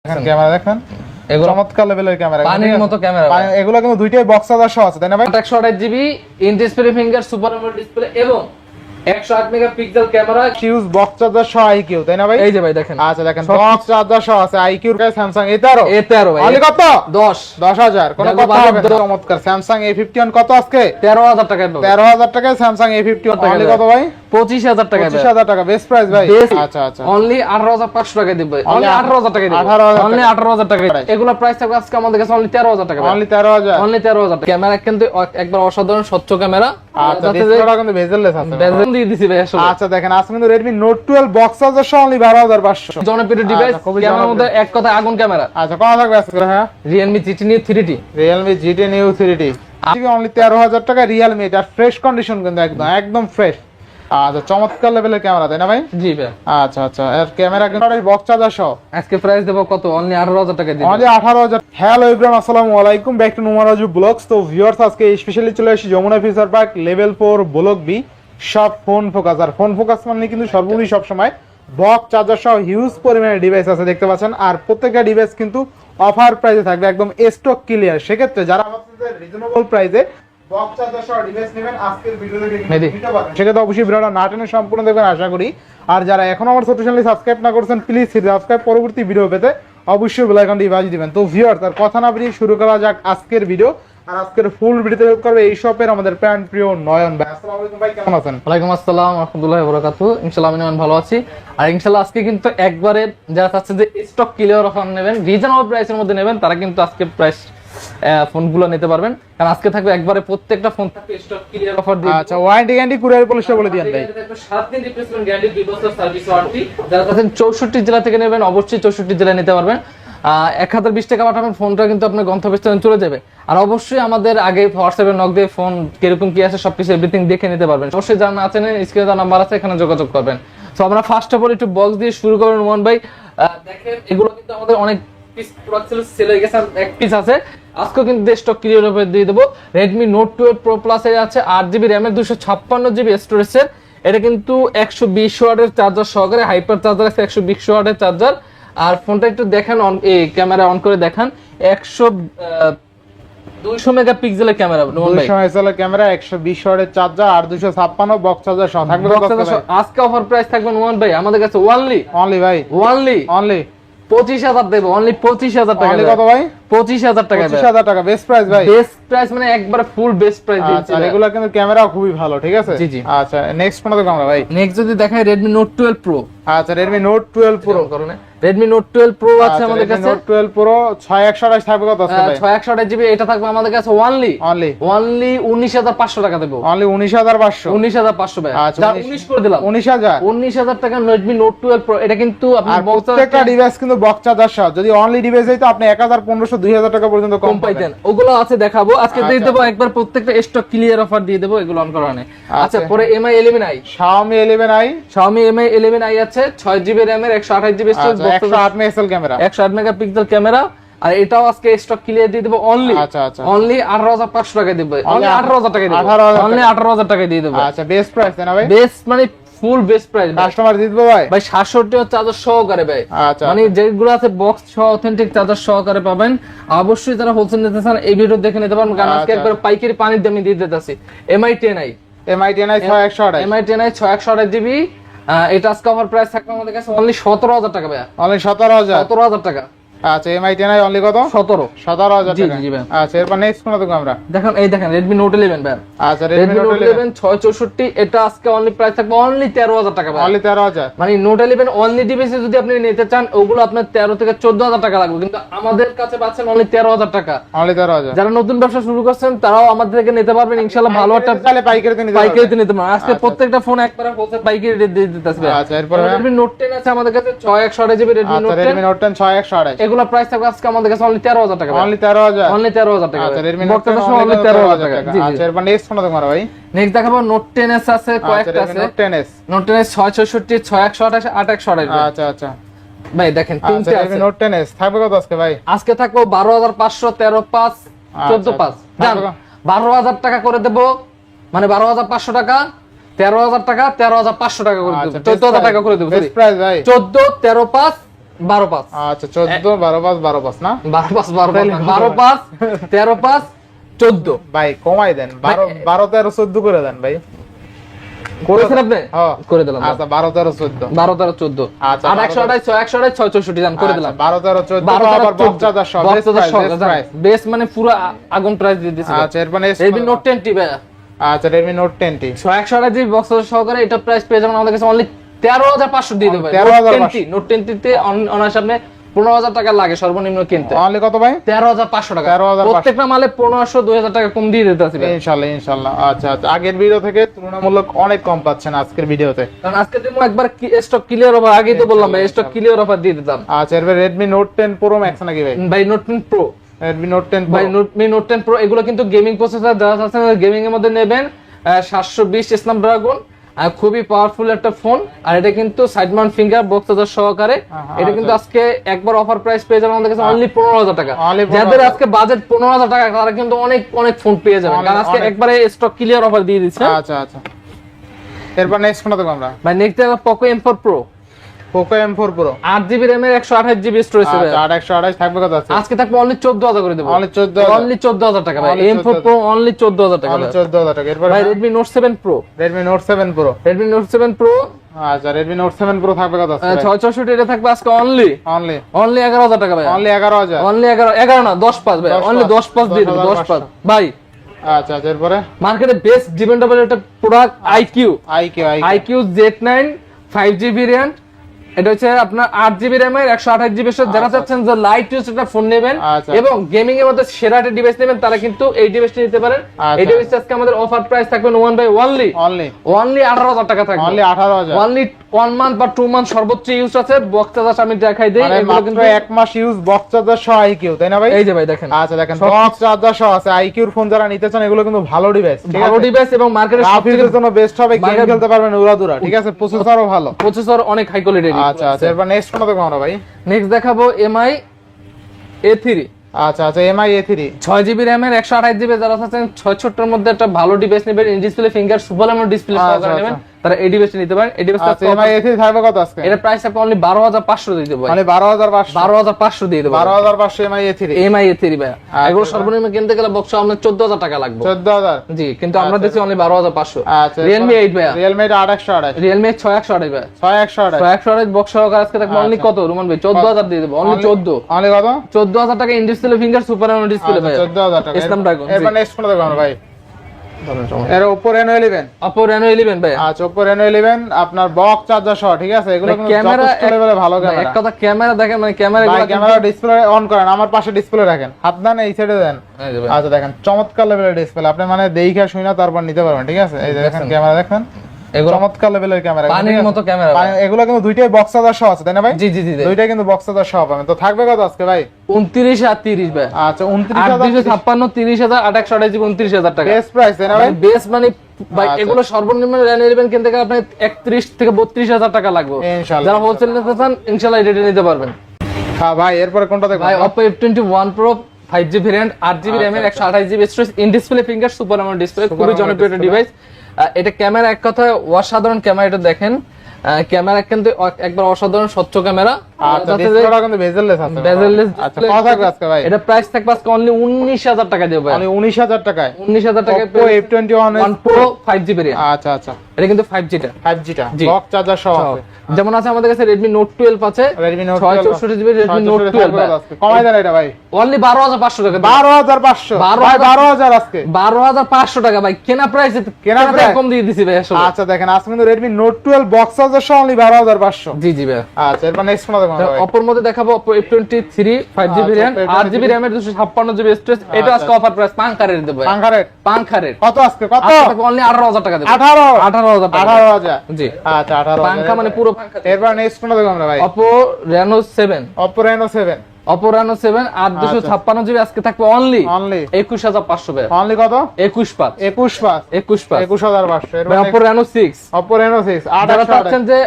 Camera দেখেন, এগুলো চমৎকার লেভেলের ক্যামেরা, পানির মতো ক্যামেরা। এগুলো কিন্তু দুইটাই বক্স চার্জার সহ আছে, তাই না ভাই? 128 GB in display finger super AMOLED display এবং 108 megapixel camera, fuse box charger সহ আইকিউ, তাই না ভাই? এই যে ভাই দেখেন। আচ্ছা দেখেন, বক্স চার্জার সহ আছে আইকিউর কাছে স্যামসাং A13 ভাই অনলি কত? 10000 কোন কথা হবে না। চমৎকার স্যামসাং A51 কত আজকে? 13000 টাকায় পাবেন। 13000 টাকায় স্যামসাং A51 অনলি কত ভাই? 25000 টাকা। 25000 টাকা বেস্ট প্রাইস ভাই। আচ্ছা আচ্ছা, অনলি 18500 টাকা দিবে। অনলি 18000 টাকা দিবে। 18000 অনলি 18000 টাকা। এগুলা প্রাইস থাকবে আজকে আমাদের কাছে অনলি 13000 টাকা। অনলি 13000। অনলি 13000 টাকা। ক্যামেরা কিন্তু একবার অসাধারণ স্বচ্ছ ক্যামেরা। আচ্ছা ডিসপ্লেটা কিন্তু বেজেললেস আছে। বেজেল দিয়ে দিছি ভাই আসলে। আচ্ছা দেখেন, আজকে কিন্তু Redmi Note 12 বক্স চার্জার সহ অনলি 12500। জনপ্রিয় ডিভাইস, ক্যামেরার মধ্যে এক কথা আগুন ক্যামেরা। আচ্ছা কত থাকবে আজকে? হ্যাঁ, Realme GT Neo 3D। Realme GT Neo 3D আজকে অনলি 13000 টাকা। Realme এটা ফ্রেশ কন্ডিশন কিন্তু একদম ফ্রেশ। আচ্ছা চমৎকার লেভেলের ক্যামেরা, তাই না ভাই? জি ভাই। আচ্ছা আচ্ছা, এর ক্যামেরা কিন্তু বক্স চার্জার সহ আজকে প্রাইস দেব কত? অনলি 18000 টাকা দিবেন। অনলি 18000। হ্যালো এভরিওয়ান, আসসালামু আলাইকুম, ব্যাক টু নুমারাজু ব্লগস। তো ভিউয়ার্স, আজকে স্পেশালি চলে এসেছি Jamuna future park level 4 block B সব ফোন ফোকাস। আর ফোন ফোকাস মানে কিন্তু সর্বোপরি সব সময় বক্স চার্জার সহ হিউজ পরিমাণে ডিভাইস আছে, দেখতে পাচ্ছেন। আর প্রত্যেকটা ডিভাইস কিন্তু অফার প্রাইসে থাকবে, একদম স্টক ক্লিয়ার। সেক্ষেত্রে যারা রিজনেবল প্রাইসে বক্স চার্জার সহ ডিভাইস নেবেন, আজকের ভিডিও দেখে নিতে পারবেন। সেক্ষেত্রে অবশ্যই ভিডিওটা না টেনে সম্পূর্ণ দেখবেন আশা করি। আর যারা এখনো আমার ছোট চ্যানেল সাবস্ক্রাইব না করছেন, প্লিজ সাবস্ক্রাইব, পরবর্তী ভিডিও পেতে অবশ্যই বেল আইকনটি বাজিয়ে দিবেন। তো ভিউয়ার, তার কথা না বেরিয়ে শুরু করা যাক আজকের ভিডিও। আর আজকের ফুল ভিডিওতে হেল্প করবে এই শপের আমাদের প্যান প্রিয় নয়ন ভাই। আসসালামু আলাইকুম ভাই, কেমন আছেন? ওয়ালাইকুম আসসালাম ওয়া রাহমাতুল্লাহি ওয়া বারাকাতুহু। ইনশাআল্লাহ আমি ভালো আছি। আর ইনশাআল্লাহ আজকে কিন্তু একবারে যারা চাচ্ছেন যে স্টক ক্লিয়ার অফার নেবেন, রিজনেবল প্রাইসের মধ্যে নেবেন, তারা কিন্তু আজকে প্রাইস ফোনগুলো নিতে পারবেন। কারণ আজকে থাকবে একবারে প্রত্যেকটা ফোন থাকবে স্টক ক্লিয়ার অফার দিয়ে। আচ্ছা, ওয়ারেন্টি গ্যারান্টি কুরিয়ার পলিসি বলে দিয়েন ভাই। 7 দিন রিপ্লেসমেন্ট গ্যারান্টি, 2 বছর সার্ভিস ওয়ারেন্টি। যারা চাচ্ছেন 64 জেলা থেকে নেবেন, অবশ্যই 64 জেলায় নিতে পারবেন। 1020 টাকা পাঠাবেন, ফোনটা কিন্তু আপনার গন্তব্যস্থানে চলে যাবে। আর অবশ্যই আমাদের আগে হোয়াটসঅ্যাপে নক দিয়ে ফোন কিরকম কি আছে সবকিছু এভরিথিং দেখে নিতে পারবেন। অবশ্যই যারা না আছেন স্ক্রিনে দেওয়া নাম্বার আছে, এখানে যোগাযোগ করবেন। তো আমরা ফার্স্ট অফ অল একটু বক্স দিয়ে শুরু করব। রুমান ভাই দেখেন, এগুলো কিন্তু আমাদের অনেক পিস প্রোডাক্ট সেল হয়ে গেছে, এক পিস আছে। আজকে কিন্তু স্টক ক্লিয়ার অফার দিয়ে দেব। Redmi Note 12 Pro Plus এর আছে 8GB RAM এর 256GB স্টোরেজের। এটা কিন্তু 120 ওয়াটের চার্জার সহকারে, হাইপার চার্জার আছে 120 ওয়াটের চার্জার। আর ফোনটা একটু দেখেন, এই ক্যামেরা অন করে দেখান। 200 মেগাপিক্সেলের ক্যামেরা, 200 মেগাপিক্সেলের ক্যামেরা, 120 ওয়াটের চার্জার আর 256 বক্স চার্জার সহ থাকবে। আজকে অফার প্রাইস থাকবে নোমান ভাই আমাদের কাছে অনলি ভাই অনলি 25000 দেব। অনলি 25000 টাকা। অনলি কত ভাই? 25000 টাকা। 25000 টাকা বেস্ট প্রাইস ভাই। বেস্ট প্রাইস মানে একবারে ফুল বেস্ট প্রাইস দিচ্ছি। আর এগুলা কিন্তু ক্যামেরা খুবই ভালো, ঠিক আছে? জি জি। আচ্ছা নেক্সট ফোন দেখব আমরা ভাই। নেক্সট যদি দেখাই Redmi Note 12 Pro। আচ্ছা Redmi Note 12 Pro করুন। Redmi Note 12 Pro আছে আমাদের কাছে। Note 12 Pro 6128 থাকবে কত আছে ভাই? 6128GB এটা থাকবে আমাদের কাছে অনলি 19500 টাকা দেব। অনলি 19500। 19500 ভাই। আচ্ছা 19 করে দিলাম। 19000 টাকা Redmi Note 12 Pro। এটা কিন্তু আপনি প্রত্যেকটা ডিভাইস কিন্তু বক্স চার্জার সহ। যদি অনলি ডিভাইস হইতো আপনি 1500 2000 টাকা পর্যন্ত কম পাইতেন। ওগুলো আছে দেখাবো আজকে, দিয়ে দেব একবার প্রত্যেকটা স্টক ক্লিয়ার অফার দিয়ে দেব, এগুলো অন করা নেই। আচ্ছা পরে MI 11i, Xiaomi 11i, Xiaomi MI 11i আছে 6GB RAM এর 128GB storage, 108 megapixel camera, 108 megapixel camera. আর এটাও আজকে স্টক ক্লিয়ার দিয়ে দেব অনলি। আচ্ছা অনলি 18500 টাকা দেব। অনলি 18000 টাকা দেব। অনলি 18000 টাকা দিয়ে দেব। আচ্ছা বেস্ট প্রাইস না ভাই? বেস্ট মানে ফুল বেস্ট প্রাইস। কাস্টমার দিতে ভাই 67 চার্জার সহকারে ভাই। আচ্ছা মানে যেগুলো আছে বক্স সহ অথেন্টিক চার্জার সহকারে পাবেন। অবশ্যই যারা হোলসেল নিতে চান এই ভিডিও দেখে নিতে পারেন, কারণ আজকে একবার পাইকারি পানির দামে দিয়ে দিতেছি। MI 10i 6128 MI 10i 6128GB। এটা আজকে অফার প্রাইস থাকবে আমাদের কাছে অনলি 17000 টাকা ভাই। অনলি 17000 টাকা। আচ্ছা MI 10i অনলি কত? 17000 টাকা। জি ভাই। আচ্ছা এরপর নেক্সট কোন দেখব আমরা? দেখেন এই দেখেন Redmi Note 11 ভাই। আচ্ছা Redmi Note 11 664। এটা আজকে অনলি প্রাইস থাকবে অনলি 13000 টাকা ভাই। অনলি 13000। মানে Note 11 অনলি ডিভাইসে যদি আপনি নিতে চান, ওগুলো আপনার 13 থেকে 14000 টাকা লাগবে, কিন্তু আমাদের কাছে পাচ্ছেন অনলি 13000 টাকা। অনলি 13000। যারা নতুন ব্যবসা শুরু করছেন তারাও আমাদের থেকে নিতে পারবেন ইনশাআল্লাহ। ভালো একটা তাহলে পাইকারিতে নিতে পারবেন। আজকে প্রত্যেকটা ফোন একবারে হোলসেল পাইকারি রেট দিয়ে দিতেছি ভাই। আচ্ছা এরপর Redmi Note 10 আছে আমাদের কাছে 6128GB Redmi Note 10। Redmi Note 10 6128। এগুলা প্রাইস থাকবে আজকে আমাদের কাছে অনলি 13000 টাকা। অনলি 13000। অনলি 13000 টাকা। আচ্ছা Redmi Note 10 অনলি 13000 টাকা। জি আচ্ছা এরপর নেক্সট কোন দেখব ভাই? নেক্সট দেখাবো Note 10s আছে, কয়েকটা আছে। Note 10s Note 664, 6128, 8128। আচ্ছা ভাই দেখেন তিনটে আছে। Redmi Note 10s থাকবে কত আজকে ভাই? আজকে থাকবো 12500, 13500, 14500। জান 12000 টাকা করে দেব। মানে 12500 টাকা, 13000 টাকা, 13500 টাকা করে দেব। 14000 টাকা করে দেব। বেস্ট প্রাইস ভাই। 14, 13, 5 12/5 আচ্ছা 14 12/5 12/5 না 12/5 12/5 13/5 14 ভাই কমাই দেন 12 13 14 করে দেন ভাই করেছেন আপনি হ্যাঁ করে দিলাম আচ্ছা 12 13 14 12 13 14 আচ্ছা, 8 128 6 128 6 64 দাম করে দিলাম 12 13 14 আবার বক্সাদার সব প্রাইস বেস মানে পুরো আগুন প্রাইস দিয়ে দিয়েছে আচ্ছা এর মানে Redmi Note 10T ভাই আচ্ছা Redmi Note 10T 128 জিবি বক্সাদার সহকারে এটা প্রাইস পেয়ে যাবেন আমাদের কাছে অনলি 13500 দিয়ে দেব ভাই 13,500 Note 10T তে অনার সামনে 15000 টাকা লাগে সর্বনিম্ন কিনতে অনলি কত ভাই 13500 টাকা 13,500 প্রত্যেকটা মালে 1500 2000 টাকা কম দিয়ে দিতে আসবে ইনশাআল্লাহ ইনশাআল্লাহ আচ্ছা আচ্ছা আগের ভিডিও থেকে তুলনামূলক অনেক কম পাচ্ছেন আজকের ভিডিওতে কারণ আজকে তুমি একবার স্টক ক্লিয়ার অফার আগেই তো বললাম ভাই স্টক ক্লিয়ার অফার দিয়ে দিতাম আচ্ছা এরপর Redmi Note 10 Pro Max নাকি ভাই ভাই Note 10 Pro Redmi Note 10 Pro ভাই Redmi Note 10 Pro এগুলো কিন্তু গেমিং প্রসেসর দেওয়া আছে গেমিং এর মধ্যে নেবেন 720 স্ন্যাপড্রাগন খুবই পাওয়ারফুল একটা ফোন আর এটা কিন্তু side Mount finger box charger সহকারে এটা কিন্তু আজকে একবার অফার প্রাইস পেয়ে যাবেন আমাদের কাছে অনলি 15000 টাকা Only 15,000 যাদের আজকে বাজেট 15000 টাকা তারা কিন্তু অনেক অনেক ফোন পেয়ে যাবেন কারণ আজকে একবারে স্টক ক্লিয়ার অফার দিয়ে দিচ্ছে আচ্ছা আচ্ছা এরপর নেক্সট কোনটা দেখব আমরা ভাই নেক্সট আছে Poco M4 Pro Poco M4 Pro 8GB RAM এর 128GB স্টোরেজ হবে আচ্ছা 128 থাকবে কত আছে আজকে থাকবে অনলি 14000 করে দেব অনলি 14000 অনলি 14000 টাকা ভাই Only M4 Pro অনলি 14000 টাকা অনলি 14000 টাকা এরপর ভাই Redmi Note 7 Pro Redmi Note 7 Pro Redmi Note 7 Pro আচ্ছা Redmi Note 7 Pro থাকবে কত আছে 664 এটা থাকবে আজকে অনলি অনলি 11000 টাকা ভাই অনলি 11000 অনলি 11 না 10/5 ভাই অনলি 10/5 দিয়ে দেব 10/5 ভাই আচ্ছা আচ্ছা এরপরে মার্কেটে বেস্ট ডিমান্ডেবল একটা product IQ IQ Z9 5GB variant এটা হচ্ছে আপনার 8GB RAM এর 128GB যারা চাচ্ছেন যে লাইট ইউজ একটা ফোন নেবেন আচ্ছা। এবং গেমিং এর মধ্যে সেরা একটা ডিভাইস নেবেন তারা কিন্তু এই ডিভাইসটা নিতে পারেন এই ডিভাইসটা আজকে আমাদের অফার প্রাইস থাকবে ওয়ান বাই অনলি অনলি 18000 টাকা থাকবে অনলি 18000 অনলি 1 মান্থ বা 2 মান্থ সর্বোচ্চ ইউজ আছে বক্স চার্জার আমি দেখাই দেই মানে এগুলো মাত্র কিন্তু 1 মাস ইউজ বক্স চার্জার সহ IQ তাই না ভাই এই যে ভাই দেখেন আচ্ছা দেখেন বক্স চার্জার সহ আছে IQ এর ফোন যারা নিতে চান এগুলো কিন্তু ভালো ডিভাইস ঠিক ভালো আছে ডিভাইস এবং মার্কেটে গ্রাফিক্সের জন্য বেস্ট হবে গেম খেলতে পারবেন উড়াদুরা ঠিক আছে প্রসেসরও ভালো প্রসেসর অনেক হাই কোয়ালিটির আচ্ছা আচ্ছা এরপর নেক্সট কোনটা দেখব আমরা ভাই নেক্সট দেখাবো MI A3 আচ্ছা আচ্ছা MI A3 6GB RAM এর 128GB যারা আছেন 66 এর মধ্যে একটা ভালো ডিভাইস নেবেন in display finger super AMOLED display সহকারে নেবেন তারা এই ডিভাইসটা নিতে পারেন এই ডিভাইসটা আচ্ছা MI A3 থাকবে কত আজকে এর প্রাইস আপনি অনলি 12500 দিয়ে দেব মানে 12500 12500 দিয়ে দেব 12500 MI A3 A3 ভাই এগুলো সর্বনিম্ন কিনতে গেলে বক্স আপনার 14000 টাকা লাগবে 14000 জি কিন্তু আমরা দিচ্ছি অনলি 12500 আচ্ছা Realme 8 ভাই Realme 8128 Realme 6128 ভাই 6128 6128 বক্স সহকারে আজকে থাকবে অনলি কত রুমান ভাই 14000 দিয়ে দেব অনলি 14 অনলি কত 14000 টাকা in display finger super AMOLED display ভাই 14000 টাকা Snapdragon এরপর নেক্সট কোনটা দেখব আমরা ভাই এর Oppo Reno 11 Oppo Reno 11 ভাই আচ্ছা Oppo Reno 11 আপনার বক্স চার্জার সহ ঠিক আছে এগুলো কিন্তু ক্যামেরা যথেষ্ট লেভেলে ভালো ক্যামেরা এক কথা ক্যামেরা দেখেন মানে ক্যামেরা ভাই ক্যামেরা ডিসপ্লে অন করেন আমার পাশে ডিসপ্লে রাখেন হাত দেন এই সাইডে দেন আচ্ছা দেখেন চমৎকার লেভেলের ডিসপ্লে আপনি মানে দেইখা শুইনা তারপর নিতে পারবেন ঠিক আছে এই যে দেখেন ক্যামেরা দেখেন এগুলো চমৎকার লেভেলের ক্যামেরা পানির মতো ক্যামেরা এগুলো কিন্তু দুইটাই বক্স চার্জার সহ আছে তাই না ভাই জি জি জি দুইটাই কিন্তু বক্স চার্জার সহ পাবেন তো থাকবে কত আজকে ভাই 29 আর 30 ভাই আচ্ছা 29000 256 30000 2828 29000 টাকা বেস্ট প্রাইস তাই না ভাই বেস মানে ভাই এগুলো সর্বনিম্ন রেন নেবেন কিনতে গেলে আপনি 31 থেকে 32000 টাকা লাগবে ইনশাআল্লাহ যারা হোলসেল নিতে চান ইনশাআল্লাহ এটা নিতে পারবেন হ্যাঁ ভাই এরপর কোনটা দেখব ভাই Oppo F21 Pro 5G variant 8GB RAM এর 128GB storage in display finger super AMOLED display খুবই জনপ্রিয় একটা ডিভাইস এটা ক্যামেরা এক কথায় অসাধারণ ক্যামেরা এটা দেখেন ক্যামেরা কিন্তু একবার অসাধারণ স্বচ্ছ ক্যামেরা আচ্ছা ডিসপ্লেটা কিন্তু বেজেললেস আছে বেজেললেস আচ্ছা কত থাকবে আজকে ভাই এটা প্রাইস থাকবে আজকে অনলি 19000 টাকা দেব ভাই মানে 19000 টাকায় 19000 টাকায় Oppo F21 Pro 5G variant আচ্ছা আচ্ছা এটা কিন্তু 5G টা 5G টা বক্স চার্জার সহ আছে যেমন আছে আমাদের কাছে Redmi Note 12 আছে Redmi Note 664GB Redmi Note 12 কমাই দেন এটা ভাই অনলি 12500 টাকা 12500 ভাই 12000 আজকে 12500 টাকা ভাই কেনা প্রাইসে কেনা প্রাইস কম দিয়ে দিছি ভাই আসলে আচ্ছা দেখেন আজকে কিন্তু Redmi Note 12 বক্স চার্জার সহ অনলি 12500 জি জি ভাই আচ্ছা এরপর নেক্সট কোনটা দেখব ভাই Oppo এর মধ্যে দেখাবো Oppo F23 5G variant 8GB RAM এর 256GB স্টোরেজ এটা আজকে অফার প্রাইস পাঙ্কারের দেব ভাই পাঙ্কারের কত আজকে কত অনলি 18000 টাকা দেব 18000 18000 জি আচ্ছা 18000 পাঙ্কা মানে পুরো পাঙ্কা এরপর নেক্সট কোনটা দেখব আমরা ভাই Oppo Reno 7 Oppo Reno 7 Oppo Reno 7 856GB আজকে থাকবে অনলি 21500 ভাই অনলি কত 215 21500 21500 ভাই Oppo Reno 6 Oppo Reno 6 যারা চাচ্ছেন যে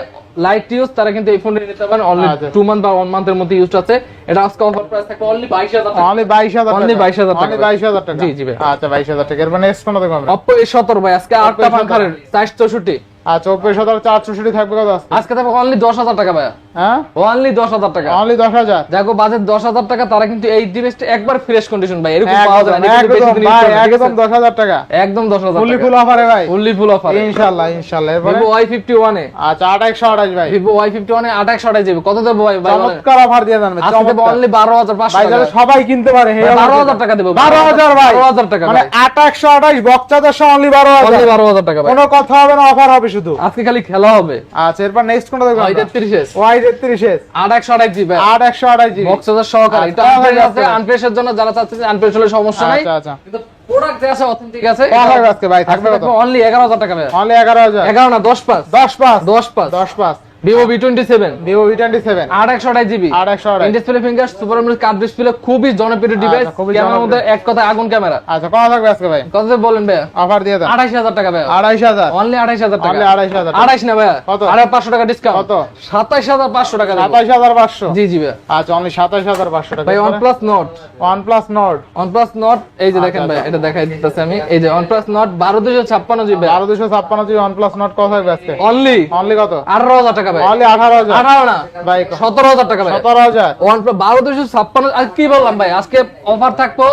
লাইট ইউজ তারা কিন্তু এই ফোনটা নিতে পারেন অনলি 2 মান্থ বা 1 মান্থের মধ্যে ইউজ আছে এটা আজকে অফার প্রাইস থাকবে অনলি 22000 টাকা অনলি 22000 অনলি 22000 টাকা অনলি 22000 টাকা জি জি ভাই আচ্ছা 22000 টাকা এরপর নেক্সট কোনটা দেখব আমরা Oppo A17 ভাই আজকে 8টা পাঙ্কারের 464 আচ্ছা Oppo A17 464 থাকবে কত আজকে থাকবে অনলি 10000 টাকা ভাই হ্যাঁ অনলি 10,000 টাকা, অনলি 10,000। দেখো বাজেট 10,000 টাকা, তারা কিন্তু এই ডিভাইসটা একবার ফ্রেশ কন্ডিশন ভাই, এরকম পাওয়া যায় না, একদম ভাই, একদম 10,000 টাকা, একদম 10,000 ফুলি টাকা, ফুল অফারে ভাই, ফুললি ফুল অফার ইনশাআল্লাহ ইনশাআল্লাহ। এরপরে Vivo Y51 এ, আচ্ছা 2828 ভাই, Vivo Y51 এ 2828 জিবি, কত দেবো ভাই? ভাই বলেন। চমৎকার অফার দিয়ে দেন ভাই, আজকে দেবো চমৎকার অনলি 12,500 ভাই, টাকা, যারা সবাই কিনতে পারে হে 12,000 টাকা দেবো, 12,000 ভাই, 12,000 টাকা মানে ভাই, 2828 বক্সাদের সহ অনলি অনলি 12,000, 12,000 টাকা ভাই, কোনো কথা হবে না, অফার হবে শুধু। আজকে খালি খেলা হবে। আচ্ছা এরপর নেক্সট কোনটা দেখব? Y33s Y33s 2828 জিবি 2828 জিবি বক্সের সহকারে, এটা আচ্ছা, আনপ্রেস আছে, আচ্ছা। আনপ্রেসের জন্য যারা চাচ্ছে আনপ্রেস হলে সমস্যা নাই, আচ্ছা আচ্ছা, কিন্তু প্রোডাক্ট যে আছে অথেন্টিক আছে। কত হবে আজকে ভাই? থাকবে কত? অনলি 11,000 টাকা ভাই, অনলি 11,000, 11 না 10,500 10,500 10,500 10,500 Vivo V27 Vivo V27 2828 GB 2828। In display finger super AMOLED curve display, খুবই জনপ্রিয় ডিভাইস, খুবই ক্যামেরার মধ্যে এক কথা আগুন ক্যামেরা। আচ্ছা কত থাকবে আজকে ভাই? কত বলেন ভাই? অফার দিয়ে দেন। 28,000 টাকা ভাই, 28,000, অনলি 28,000 টাকা, অনলি 28,000 28 না ভাই, কত? আরে 500 টাকা ডিসকাউন্ট, কত? 27,500 টাকা দেব। 27,500 জি জি ভাই। আচ্ছা অনলি 27,500 টাকা। ভাই OnePlus Nord, OnePlus Nord OnePlus Nord এই যে দেখেন আচ্ছা, ভাই, এটা দেখাই দিতেছি আমি, এই যে OnePlus Nord 12,256 GB 1256 GB OnePlus Nord কত থাকবে আজকে? অনলি অনলি কত? 18,000 টাকা ভাই, অনলি 18,000 18 না ভাই, 17,000 টাকা ভাই, 17,000 OnePlus 12,256। আর কি বললাম ভাই, আজকে অফার থাকবো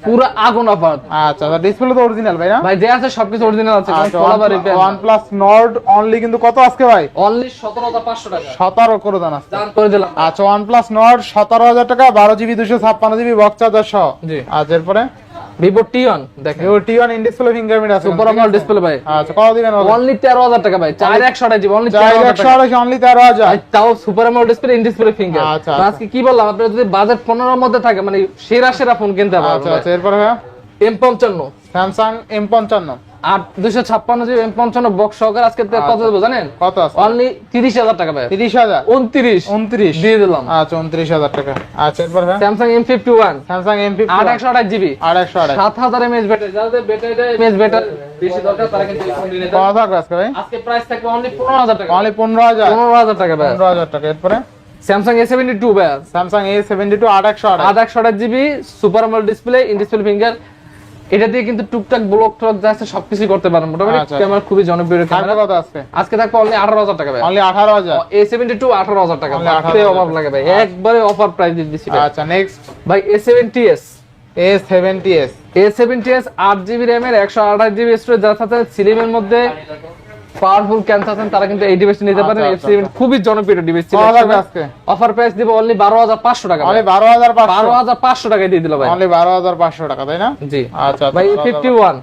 পুরো আগুন অফার আচ্ছা, ডিসপ্লে তো অরিজিনাল ভাই না? ভাই, যে আছে সবকিছু অরিজিনাল আছে, কোনো আচ্ছা, ফলাবার রিপেয়ার না। OnePlus Nord অনলি কিন্তু কত আজকে ভাই? অনলি 17,500 টাকা 17 করে দেন আজকে। দাম করে দিলাম। আচ্ছা OnePlus Nord 17,000 টাকা, 12 জিবি 256 জিবি বক্স চার্জার সহ। জি। আচ্ছা এরপরে Vivo T1 দেখেন, Vivo T1 in display fingerprint আছে, সুপার আমোলেড ডিসপ্লে ভাই, আচ্ছা কত দিবেন? অনলি 13,000 টাকা ভাই, 4128 জিবি অনলি 13,000 টাকা। 4128 অনলি 13,000। ভাই, তাও super AMOLED display in display finger. আচ্ছা, আজকে কি বললাম, আপনারা যদি বাজেট 15 এর মধ্যে থাকে, মানে সেরা সেরা ফোন কিনতে আচ্ছা পারবেন। আচ্ছা এরপরে ভাই M55 Samsung M55 আর 256 জিবি M55 বক্স সহকারে আজকে কত দেবো জানেন? কত আছে? অনলি 30,000 টাকা ভাই, 30,000 29 দিয়ে দিলাম। আচ্ছা 29,000 টাকা। আচ্ছা এরপর ভাই Samsung M51 Samsung M51 828 GB 828 7000 mAh battery, যাদের ব্যাটারিটা mAh ব্যাটারি বেশি দরকার তারা কিন্তু এই ফোন নিয়ে নিতে কত পারে। থাকবে আজকে ভাই? আজকে প্রাইস থাকবে অনলি 15,000 টাকা, অনলি 15,000 15,000 টাকা ভাই। 15,000 টাকা। এরপরে Samsung A72 ভাই Samsung A72 828 828 GB super AMOLED display in display finger, এটা দিয়ে কিন্তু টুকটাক ব্লক টক যা আছে সবকিছু করতে পারেন মোটামুটি। আচ্ছা। ক্যামেরা খুবই জনপ্রিয় থাকবে ক্যামেরা। কত আজকে? আজকে থাকবে অনলি 18,000 টাকা ভাই, অনলি 18,000 A72 18,000 টাকা, Only 18,000 ভাবতে অভাব লাগে ভাই, একবারে অফার প্রাইস দিয়ে দিচ্ছি ভাই। আচ্ছা নেক্সট ভাই A70s A70s A70s 8GB RAM এর 128GB স্টোরেজ, যার সাথে সিলিমের মধ্যে পাওয়ারফুল ক্যান্সার আছেন তারা কিন্তু এই ডিভাইসটি নিতে পারেন। আচ্ছা, F70 খুবই জনপ্রিয় ডিভাইস ছিল। কত থাকবে আজকে? অফার প্রাইস দিব অনলি 12,500 টাকা, অনলি 12,500 12,500 টাকায় দিয়ে দিল ভাই। অনলি 12,500 টাকা তাই না? জি আচ্ছা ভাই A51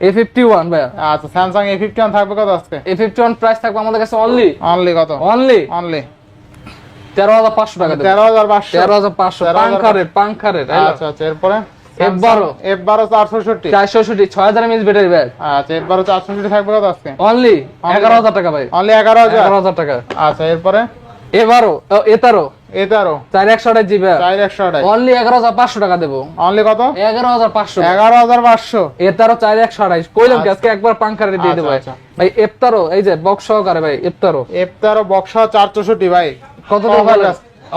A51 ভাই, আচ্ছা Samsung A51 থাকবে কত আজকে? A51 প্রাইস থাকবে আমাদের কাছে অনলি অনলি কত? অনলি অনলি 13,500 টাকা দেব। 13,500 13,500 পাঙ্কা রেট। আচ্ছা আচ্ছা এরপরে F12 F12 460 460 6000 mAh ব্যাটারি ভাই, আচ্ছা F12 460 থাকবে কত আজকে? অনলি 11,000 টাকা ভাই, অনলি 11,000 11,000 টাকা। আচ্ছা এরপরে A13 A13 428 জিবি 4128 অনলি 11,500 টাকা দেব, অনলি কত? 11,500 11,500 A13 428 কইলাম কি আজকে একবার পাঙ্কা রেট দিয়ে দেব ভাই। আচ্ছা, ভাই F13 এই যে বক্স সহকারে ভাই, F13 বক্স 464 ভাই কত দেব ভাই?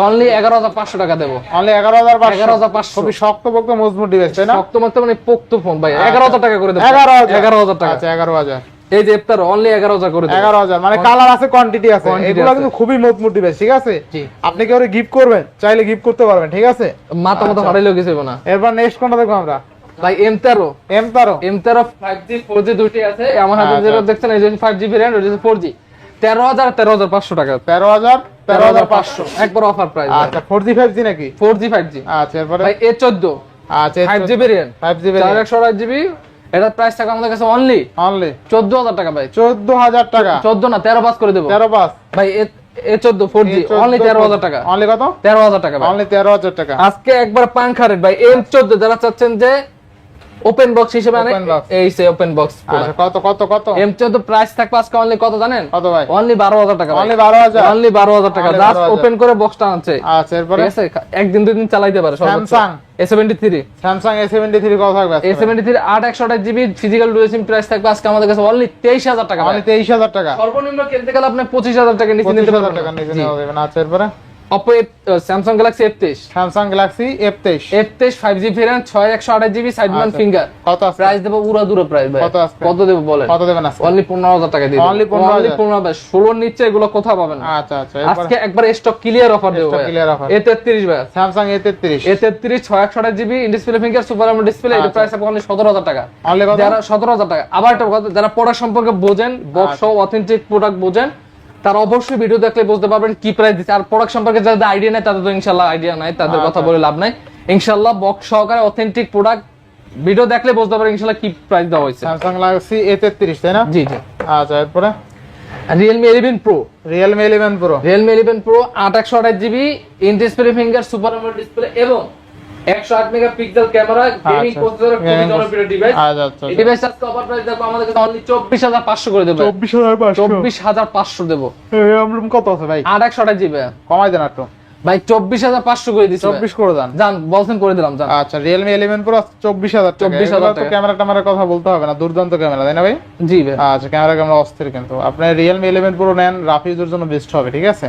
অনলি 11,500 টাকা দেব, অনলি 11,500 11,500 খুবই শক্তপোক্ত মজবুত ডিভাইস তাই না? শক্তমত মানে পোক্ত ফোন ভাই, 11,000 টাকা করে দেব, 11,000 টাকা। আচ্ছা 11,000 এই যে F13 অনলি 11,000 করে দেব, 11,000 মানে কালার আছে কোয়ান্টিটি আছে, Quantity এগুলো আছে। কিন্তু খুবই মজবুত ডিভাইস ঠিক আছে? জি। আপনি কি ওরে গিফট করবেন চাইলে গিফট করতে পারবেন ঠিক আছে? মাথা মতো হারাইলেও কিছু হবে না। এরপর নেক্সট কোনটা দেখবো আমরা? ভাই M13 M13 5G 4G দুটি আছে আমার হাতে, আচ্ছা। যেটা দেখছেন এই যে 5GB RAM এটা 4G 13,500 টাকা, 13,500 একবার অফার প্রাইস। আচ্ছা 4G 5G নাকি? 4G 5G আচ্ছা এরপরে ভাই A14 আচ্ছা 5GB RAM 5GB 428GB, এটা প্রাইস থাকা আমাদের কাছে অনলি অনলি 14,000 টাকা ভাই, 14,000 টাকা 14 না 13 পাস করে দেব 13 ভাই। A14 4G অনলি 13,000 টাকা, অনলি কত? 13,000 টাকা ভাই। অনলি 13,000 টাকা আজকে একবার পাঙ্খা রেট ভাই। M14 যারা চাচ্ছেন যে ওপেন বক্স হিসেবে আনে, Open box। এই সে ওপেন বক্স আচ্ছা কত কত কত M14 প্রাইস থাকবে আজকে অনলি কত জানেন? কত ভাই? অনলি 12,000 টাকা ভাই, অনলি 12,000 অনলি 12,000 টাকা, Only জাস্ট 12,000 ওপেন করে বক্সটা আনছে আচ্ছা এরপরে ঠিক আছে, একদিন দুই দিন চালাইতে পারে সর্বোচ্চ। Samsung A73 Samsung A73 কত থাকবে আজকে? A73 8/128GB physical dual SIM price থাকবে আজকে আমাদের কাছে অনলি 23,000 টাকা ভাই। অনলি 23,000 টাকা সর্বনিম্ন কিনতে গেলে আপনি 25,000 টাকা নিচে নিতে 25,000 পারবেন টাকা না। নিচে জি। নেওয়া যাবে না। আচ্ছা এরপরে Oppo Samsung Galaxy F23 Samsung Galaxy F23 F23 5G variant 6128GB side Mount finger. কত আছে প্রাইস দেব পুরো দূরে প্রাইস ভাই। কত আছে? কত দেব বলেন? কত দেবেন আজকে? অনলি 15000 টাকা দিয়ে Only 15,000 15,000 16 নিচে এগুলো কোথাও পাবেন না। আচ্ছা আচ্ছা এরপর আজকে একবার স্টক ক্লিয়ার অফার দেব ভাই। ক্লিয়ার অফার A33 ভাই, Samsung A33 A33 6128GB in display finger super AMOLED display. এর প্রাইস আপনি অনলি 17000 টাকা। অনলি কত? যারা 17000 টাকা। আবার একটা কথা, যারা প্রোডাক্ট সম্পর্কে বোঝেন, বক্স সহ অথেন্টিক প্রোডাক্ট বোঝেন, তারা অবশ্যই ভিডিও দেখলে বুঝতে পারবেন কি প্রাইস দিচ্ছে। আর প্রোডাক্ট সম্পর্কে যাদের আইডিয়া নাই তাদের তো ইনশাআল্লাহ আইডিয়া নাই, তাদের কথা বলে লাভ নাই। ইনশাআল্লাহ বক্স সহকারে অথেন্টিক প্রোডাক্ট ভিডিও দেখলে বুঝতে পারবেন ইনশাআল্লাহ কি প্রাইস দেওয়া হয়েছে। স্যামসাং গ্যালাক্সি A33 তাই না? জি জি। আচ্ছা এরপরে Realme 11 Pro, Realme 11 Pro Realme 11 Pro 8128GB in display finger super AMOLED display এবং 108 মেগাপিক্সেল ক্যামেরা গেমিং প্রসেসর, খুবই জনপ্রিয় ডিভাইস। আচ্ছা আচ্ছা এই ডিভাইস আজকে অফার প্রাইস দেখো আমাদের কাছে অনলি 24500 করে দেব। 24500 24500 দেব। এরকম কত আছে ভাই? 8128GB কমাই দেন একটু ভাই, 24500 করে দিছি। 24 করে দেন। জান বলছেন করে দিলাম জান। আচ্ছা Realme 11 Pro 24000 টাকা। 24000 তো ক্যামেরা ট্যামেরার কথা বলতে হবে না, দুর্দান্ত ক্যামেরা তাই না ভাই? জি ভাই। আচ্ছা ক্যামেরা অস্থির, কিন্তু আপনি Realme 11 Pro নেন, রাফ ইউজের জন্য বেস্ট হবে, ঠিক আছে?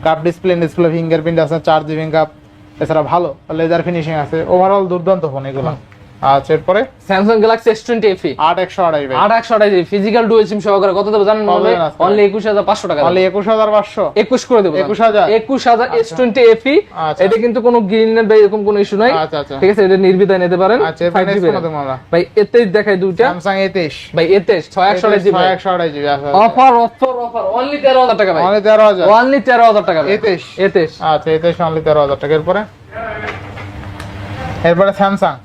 কাপ ডিসপ্লে ফিঙ্গারপ্রিন্ট আছে, 4GB কাপ, এছাড়া ভালো লেজার ফিনিশিং আছে, ওভারঅল দুর্দান্ত ফোন এগুলো। আচ্ছা এরপরে Samsung Galaxy S20 FE 8128 ভাই। 8128 ফিজিক্যাল ডুয়াল সিম সহকারে কত দেব জানেন কত ভাই? দেন আজকে? অনলি 21500 টাকা। অনলি 21500 21 করে দেব। 21000 21000 S20 FE। আচ্ছা। এটা কিন্তু কোনো গ্রিনের বা এরকম কোনো ইস্যু নাই। আচ্ছা আচ্ছা ঠিক আছে, এটা নির্বিধায় নিতে পারেন। আচ্ছা এরপরে 5G নেক্সট কোন তোমরা? ভাই A23 দেখাই দুইটা। স্যামসাং A23 ভাই A23 6128GB 6128 আচ্ছা অফার অনলি 13000 টাকা ভাই। অনলি 13000 অনলি 13000 টাকা ভাই। A23 A23 আচ্ছা A23 অনলি 13000 টাকা। এরপরে স্যামসাং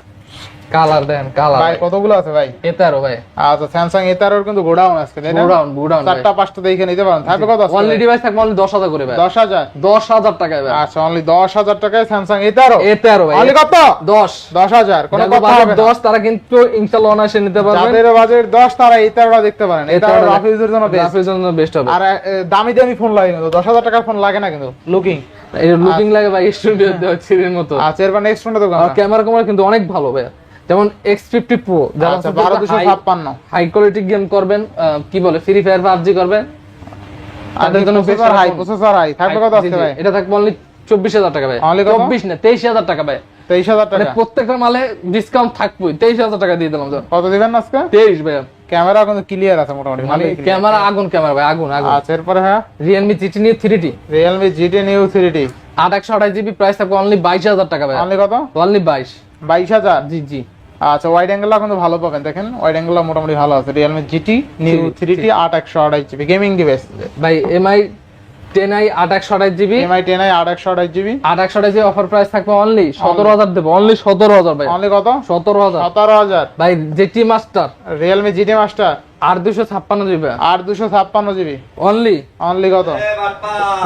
কালার দেন, কালার ভাই কতগুলো আছে ভাই? A13 ভাই। আচ্ছা স্যামসাং A13 এর কিন্তু গোডাউন আছে তাই না? গোডাউন চারটা পাঁচটা দেখে নিতে পারেন। থাকবে কত আছে? অনলি ডিভাইস থাকবে অনলি 10000 করে ভাই। 10000 10000 টাকা ভাই। আচ্ছা অনলি 10000 টাকায় স্যামসাং A13 ভাই। অনলি কত? 10000 কোনো কথা হবে না। 10 তারা কিন্তু ইনশাআল্লাহ অনায়াসে নিতে পারবেন। যাদের বাজেট 10 তারা A13 দেখতে পারেন। এটা রাফ ইউজের জন্য বেস্ট। রাফের জন্য বেস্ট হবে। আর দামি দামি ফোন লাগে কিন্তু 10000 টাকার ফোন লাগে না কিন্তু লুকিং। এই লুকিং লাগে ভাই স্টুডিও দেওয়া ছিরির মতো। আচ্ছা এরপর নেক্সট ফোনটা দেখো। ক্যামেরা কিন্তু অনেক ভালো ভাই, যেমন X50 Pro, যারা আচ্ছা 12256 হাই কোয়ালিটি গেম করবেন, কি বলে ফ্রি ফায়ার PUBG করবেন, তাদের জন্য প্রসেসর হাই। থাকবে কত আছে ভাই? এটা থাকবে অনলি 24000 টাকা ভাই। Only কত? 24 না 23000 টাকা ভাই। 23000 মানে টাকা। প্রত্যেকটা মালে ডিসকাউন্ট থাকবেই। 23000 টাকা দিয়ে দিলাম স্যার। কত দিবেন আজকে? 23 ভাই। ক্যামেরা কিন্তু ক্লিয়ার আছে মোটামুটি ভালো। ক্যামেরা আগুন ক্যামেরা ভাই, আগুন আগুন। আচ্ছা এরপরে হ্যাঁ Realme GT Neo 3T Realme GT Neo 3T 8128GB price থাকবে অনলি 22000 টাকা ভাই। অনলি কত? অনলি 22000 জি জি। আচ্ছা ওয়াইড অ্যাঙ্গেলটা কিন্তু ভালো পাবেন, দেখেন ওয়াইড অ্যাঙ্গেলটা মোটামুটি ভালো আছে। Realme GT Neo 3T 8128GB gaming device ভাই MI 10i 8128GB MI 10i 8128GB 8128GB offer price থাকবে অনলি 17000 দেব। অনলি 17000 ভাই। অনলি কত? 17000 17000 ভাই। GT Master Realme GT Master 8256GB 8256GB only only কত?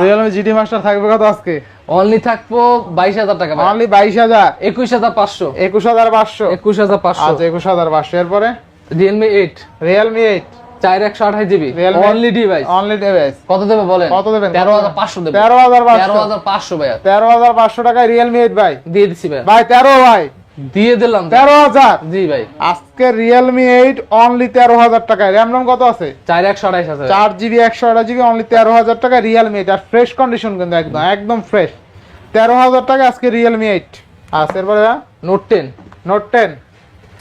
Realme GT Master থাকবে কত আজকে? Only থাকবো 22000 টাকা ভাই। অনলি 22000 21500 21500 21500 আচ্ছা 21500 এরপরে Realme 8 Realme 8 4128GB Realme only device. Only device কত দেবে বলেন? কত দেবেন? 13500 দেব। 13500 13500 ভাই। 13500 টাকায় Realme 8 ভাই। দিয়ে দিছি ভাই। ভাই 13 ভাই দিয়ে দিলাম 13000 জি ভাই। আজকে Realme 8 অনলি 13000 টাকায়। RAM ROM কত আছে? 4128 আছে 4GB 128GB অনলি 13000 টাকা Realme 8 আর ফ্রেশ কন্ডিশন কিন্তু একদম একদম ফ্রেশ। 13000 টাকা আজকে Realme 8। আচ্ছা এরপরে নোট 10 Note 10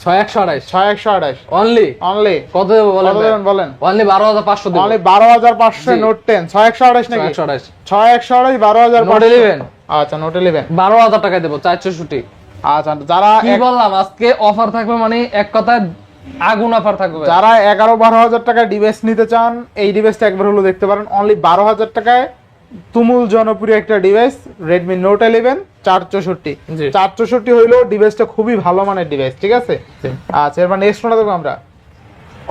6128 6128 অনলি অনলি কত দেব বলেন? কত দেবেন বলেন? অনলি 12500 দেব। অনলি 12500 জি। Note 10 6128 নাকি? 6128 6128 12500 Note 11 আচ্ছা Note 11 12000 টাকা দেব 464। আচ্ছা যারা কি বললাম আজকে অফার থাকবে মানে এক কথায় আগুন অফার থাকবে। যারা 11-12 টাকা ডিভাইস নিতে চান এই ডিভাইসটা একবার হলো দেখতে পারেন। অনলি 12000 টাকায় তুমুল জনপ্রিয় একটা ডিভাইস Redmi Note 11 464 জি। 464 হইলো ডিভাইসটা খুবই ভালো মানের ডিভাইস, ঠিক আছে? জি। আচ্ছা এবার নেক্সট ফোনটা দেখব আমরা।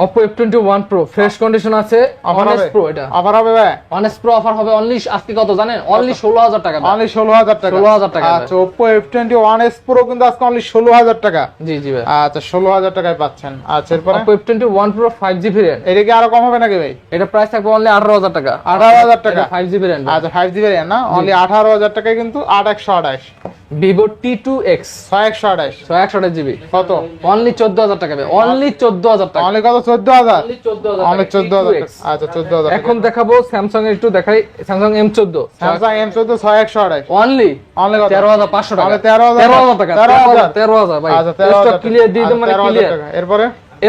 Oppo F21 Pro fresh condition আছে। অফার Honest হবে Pro এটা অফার হবে ভাই। Honest Pro অফার হবে অনলি আজকে কত জানেন? অনলি 16000 টাকা ভাই। অনলি 16000 টাকা 16000 টাকা ভাই। আচ্ছা Oppo F21s Pro কিন্তু আজকে অনলি 16000 টাকা। জি জি ভাই। আচ্ছা 16000 টাকায় পাচ্ছেন। আচ্ছা এরপরে Oppo F21 Pro 5G variant এটা কি আরো কম হবে নাকি ভাই? এটা প্রাইস থাকবে অনলি 18000 টাকা। 18000 টাকা 5G ভেরিয়েন্ট। আচ্ছা 5G ভেরিয়েন্ট না অনলি 18000 টাকায় কিন্তু 8128 Vivo T2X 6128 128GB কত? অনলি 14000 টাকা ভাই। অনলি 14000 টাকা। অনলি কত? 14,000 অনলি 14,000 অনলি 14,000 আচ্ছা 14,000 এখন দেখাবো স্যামসাং এর একটু দেখাই Samsung M14 Samsung M14 6128 only only 13,500 টাকা অনলি 13,000 টাকা 13,000 ভাই আচ্ছা স্টক ক্লিয়ার দিয়ে দেন মানে 13,000 ক্লিয়ার টাকা এরপরে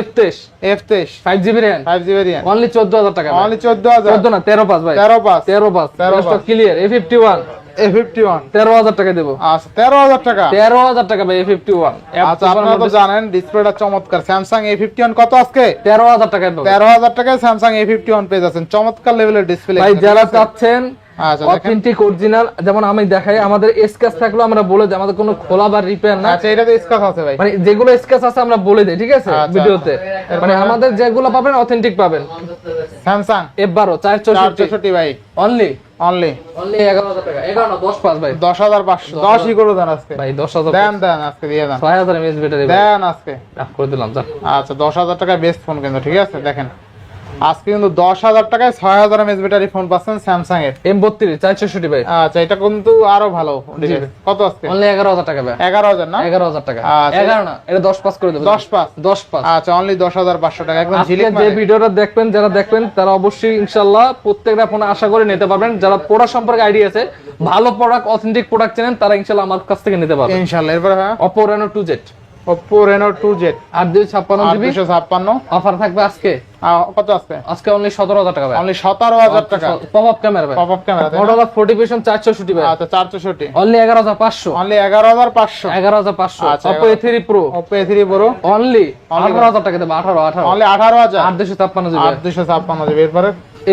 F23 F23 5GB RAM 5GB RAM only 14,000 টাকা অনলি 14,000 14 না 13,500 ভাই 13,500 13,500 স্টক ক্লিয়ার A51 A51 13,000 টাকা দেবো আচ্ছা 13,000 টাকা 13,000 টাকা ভাই A51 আচ্ছা আপনারা তো জানেন ডিসপ্লেটা চমৎকার স্যামসাং A51 কত আজকে 13,000 টাকায় পাবেন 13,000 টাকায় স্যামসাং A51 পেয়ে যাচ্ছেন চমৎকার লেভেলের ডিসপ্লে ভাই যারা চাচ্ছেন আচ্ছা দেখেন অথেন্টিক অরিজিনাল যেমন আমি দেখাই আমাদের স্ক্র্যাচ থাকলো আমরা বলে দিই আমাদের কোনো খোলা বা রিপেয়ার না আচ্ছা এটাতে স্ক্র্যাচ আছে ভাই মানে যেগুলো স্ক্র্যাচ আছে আমরা বলে দেই ঠিক আছে আচ্ছা, ভিডিওতে মানে আমাদের যেগুলো পাবেন অথেন্টিক পাবেন স্যামসাং F12 464 464 ভাই অনলি অনলি 11,000 টাকা 11 না 10 পাস ভাই 10,500 10 ই করে দেন আজকে ভাই 10,000 দেন আজকে দিয়ে দেন 6000 mAh ব্যাটারি দেন আজকে রাখ করে দিলাম যা আচ্ছা 10,000 টাকায় বেস্ট ফোন কিন্তু ঠিক আছে দেখেন আজকে কিন্তু 10,000 টাকায় 6,000 mAh ব্যাটারি ফোন পাচ্ছেন স্যামসাং এর M32 464 ভাই আচ্ছা এটা কিন্তু আরো ভালো ডিভাইস কত আজকে অনলি 11,000 টাকা ভাই 11,000 না 11,000 টাকা আচ্ছা। 11 না এটা 10 পাস করে দেব 10 পাস আচ্ছা আচ্ছা অনলি 10,500 টাকা একদম আজকে ঝিলিক যে মানে ভিডিওটা দেখবেন যারা দেখবেন তারা অবশ্যই ইনশাআল্লাহ প্রত্যেকটা ফোন আশা করে নিতে পারবেন যারা প্রোডাক্ট সম্পর্কে আইডিয়া আছে ভালো প্রোডাক্ট অথেন্টিক প্রোডাক্ট চেনেন তারা ইনশাআল্লাহ আমার কাছ থেকে নিতে পারবেন ইনশাআল্লাহ এরপর হ্যাঁ Oppo Reno 2Z Oppo Reno 2Z 856GB 856 offer থাকবে আজকে কত আজকে আজকে অনলি 17,000 টাকা ভাই অনলি 17,000 টাকা পপআপ ক্যামেরা ভাই পপআপ ক্যামেরা Motorola 40 464 ভাই আচ্ছা 464 অনলি 11,500 অনলি 11,500 11,500 আচ্ছা, Oppo A3 Pro Oppo A3 Pro only 18,000 টাকা দেব 18 অনলি 18,000 856GB 856 জিবি এরপরে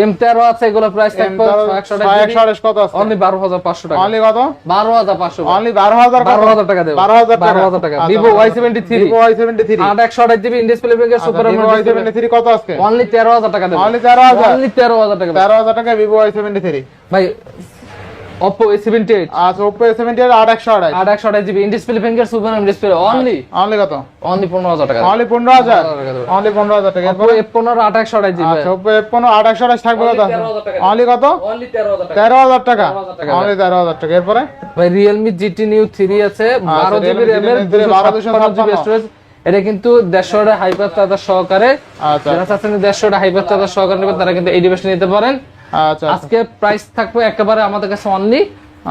M13 আছে এগুলো প্রাইস থাকবে 128 কত আছে অনলি 12,500 টাকা অনলি কত 12,500 অনলি 12,000 টাকা দেব 12,000 টাকা আচ্ছা, Vivo Y73 Vivo Y73 8/128GB in display finger super Vivo Y73 কত আজকে অনলি 13,000 টাকা দেব অনলি 13,000 অনলি 13,000 টাকা 13,000 টাকা Vivo Y73 ভাই Oppo A78 আচ্ছা Oppo A78 828 8/128GB in display finger super display only only কত অনলি 15,000 টাকা অনলি 15,000 অনলি 15,000 টাকা Oppo F15 8/128GB আচ্ছা Oppo F15 828 থাকবে কত অনলি কত অনলি 13,000 টাকা 13,000 টাকা 13,000 টাকা অনলি 13,000 টাকা এরপরে ভাই Realme GT Neo 3 আছে 12GB RAM এর 256GB স্টোরেজ এটা কিন্তু 150 হাইপার চার্জার সহকারে আচ্ছা যারা চাচ্ছেন 150 হাইপার চার্জার সহকারে নেবেন তারা কিন্তু এই ডিভাইসটা নিতে পারেন আচ্ছা আজকে প্রাইস থাকবে একেবারে আমাদের কাছে অনলি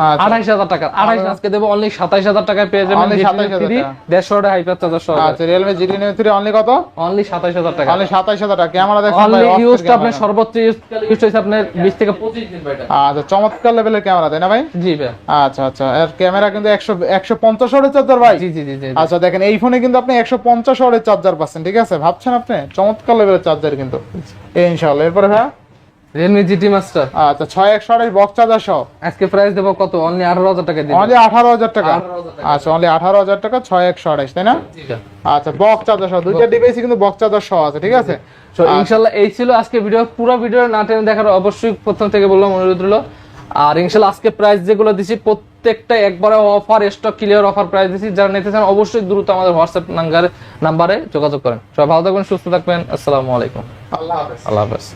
আচ্ছা 28,000 টাকা 28 আজকে দেব অনলি 27,000 টাকায় পেয়ে যাবেন Only 27,000 টাকা। 150 হাইপার চার্জার সহকারে আচ্ছা Realme GT Neo 3 অনলি কত অনলি 27,000 টাকা অনলি 27,000 টাকা ক্যামেরা দেখেন অনলি ভাই ইউজটা আপনার সর্বোচ্চ ইউজ হইছে আপনার 20 থেকে 25 দিন ভাই আচ্ছা চমৎকার লেভেলের ক্যামেরা তাই না ভাই জি ভাই আচ্ছা আচ্ছা এর ক্যামেরা কিন্তু 150 ওয়াটের চার্জার ভাই জি জি জি জি আচ্ছা দেখেন এই ফোনে কিন্তু আপনি 150 ওয়াটের চার্জার পাচ্ছেন ঠিক আছে ভাবছেন আপনি চমৎকার লেভেলের চার্জার কিন্তু ইনশাআল্লাহ এরপর ভাই Realme GT Master আচ্ছা 6128 বক্স চার্জার সহ আজকে প্রাইস দেব কত অনলি 18,000 টাকা দিন অনলি 18,000 টাকা 18,000 টাকা। আচ্ছা অনলি 18,000 টাকা 6128 তাই না জি ভাই আচ্ছা বক্স চার্জার সহ দুইটা ডিভাইসই কিন্তু বক্স চার্জার সহ আছে ঠিক আছে তো ইনশাআল্লাহ এই ছিল আজকে ভিডিও পুরো ভিডিও না টেনে দেখার অবশ্যই প্রথম থেকে বললাম অনুরোধ রইল আর ইনশাআল্লাহ আজকে প্রাইস যেগুলো দিছি প্রত্যেকটা একবারে offer stock clear offer price দিছি যারা নিতে চান অবশ্যই দ্রুত আমাদের হোয়াটসঅ্যাপ নাম্বারে যোগাযোগ করেন সবাই ভালো থাকবেন সুস্থ থাকবেন আসসালামু আলাইকুম আল্লাহ হাফেজ আল্লাহ হাফেজ